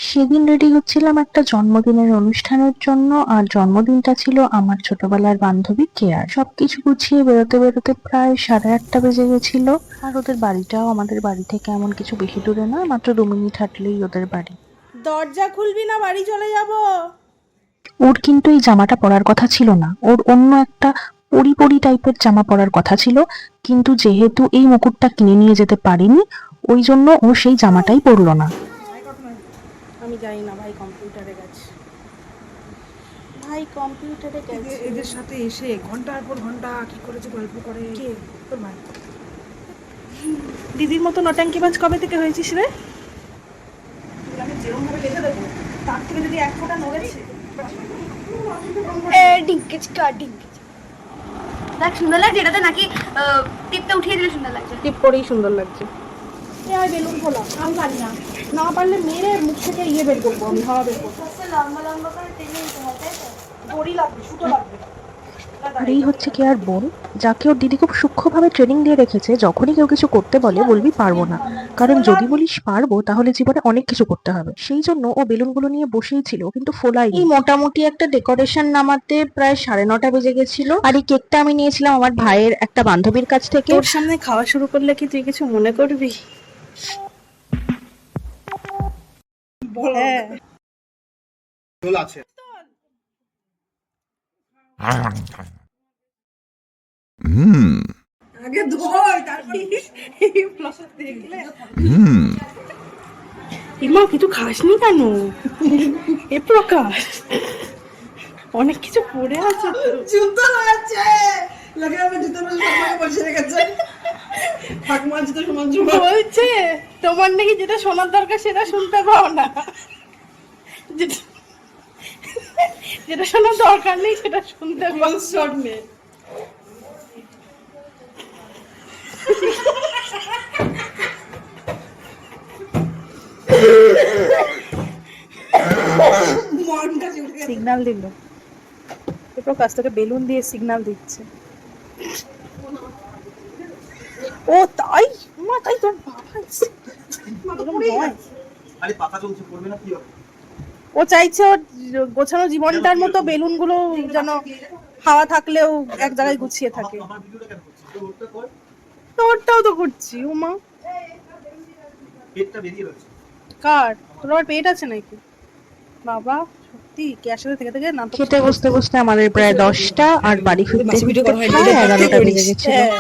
সেদিন রেডি হচ্ছিলাম একটা জন্মদিনের অনুষ্ঠানের জন্য, আর জন্মদিনটা ছিল আমার ছোটবেলার বান্ধবী কেয়ার। সবকিছু গুছিয়ে বেরোতে বেরোতে প্রায় 8:30 বেজে গেছিল। আর ওদের বাড়িটাও আমাদের বাড়ি থেকে এমন কিছু বেশি দূরে নয়, মাত্র 2 মিনিট হাঁটলেই ওদের বাড়ি। দরজা খুলবি না, বাড়ি চলে যাব। ওর কিন্তু এই জামাটা পরার কথা ছিল না, ওর অন্য একটা পরি পরি টাইপের জামা পরার কথা ছিল, কিন্তু যেহেতু এই মুকুটটা কিনে নিয়ে যেতে পারিনি, ওই জন্য ও সেই জামাটাই পরলো না। আমি জানি না, ভাই কম্পিউটারে গেছে, ভাই কম্পিউটারে গেছে। এদের সাথে এসে ঘন্টার পর ঘন্টা কি করেছে গল্প করে। কে? তোর ভাই। দিদির মতো নটাঙ্কিবাজ কবে থেকে হয়েছিস রে? আমি যেরকম ভাবে লিখে দেবো তার থেকে যদি এক ফোঁটা নড়েছে। ডিঙ্কেজ কা ডিঙ্কেজ দেখ সুন্দর লাগছে এটাতে, নাকি টিপটা উঠিয়ে দিলে সুন্দর লাগছে? টিপ করেই সুন্দর লাগছে। এ আর বেলুন খোলা, আমি পারি না, না পারলে মেরে মুখ থেকে ইয়ে বের করবো, আমি হাওয়া বের করবো। লম্বা লম্বা করে টেনে নিতে হয়, তাই তো? দড়ি লাগবে, সুতো লাগবে। আর এই হচ্ছে কেয়ার বোন, যাকে ওর দিদি খুব সূক্ষ্মভাবে ট্রেনিং দিয়ে রেখেছে। যখনই কেউ কিছু করতে বলে বলবি পারবো না, কারণ যদি বলিস পারবো তাহলে জীবনে অনেক কিছু করতে হবে। সেই জন্য ও বেলুনগুলো নিয়ে বসেই ছিল, কিন্তু ফোলাই। এই মোটামুটি একটা ডেকোরেশন নামাতে প্রায় 9:30 বেজে গেছিল। আর এই কেকটা আমি নিয়েছিলাম আমার ভাইয়ের একটা বান্ধবীর কাছ থেকে। তোর সামনে খাওয়া শুরু করলে কি তুই কিছু মনে করবি? হ্যাঁ, ঝোল আছে। আগে ধর তারপরে দেখলে ইমা কিছু খাসনি কেন? এ প্রকাশ অনেক কিছু পড়ে আছে তো। জুতো আছে লাগে, আমি জুতো সমানে বসে রেখেছে। ঠাকুমার জুতো সমান সমান বলছে তোমার নাকি যেটা শোনার দরকার সেটা শুনতে পাও না, যেটা শোনার দরকার নেই সেটা শুনতে পাও। শর্ট নেই। সিগন্যাল দিল, এ প্রকাশ তোকে বেলুন দিয়ে সিগন্যাল দিচ্ছে। ও তাই মা, তাই তোর বাবা আরে পাতা চলছে, পড়বে না কি হবে? ও চাইছে ওর গোছানো জীবনটার মতো বেলুনগুলো যেন হাওয়া থাকলেও এক জায়গায় গুছিয়ে থাকে। আমার ভিডিওটা কেন করছিস? তো ওটা কর, তোরটাও তো করছি। ও মা, পেটটা বেরিয়ে রয়েছে। কার? তোর আবার পেট আছে নাকি? বাবা সত্যি কেয়ার সাথে থেকে থেকে না তো খেতে বসতে বসতে আমাদের প্রায় 10টা, আর বাড়ি ফিরতে ফিরতে প্রায় 11টা বেজে গেছিল। হ্যাঁ।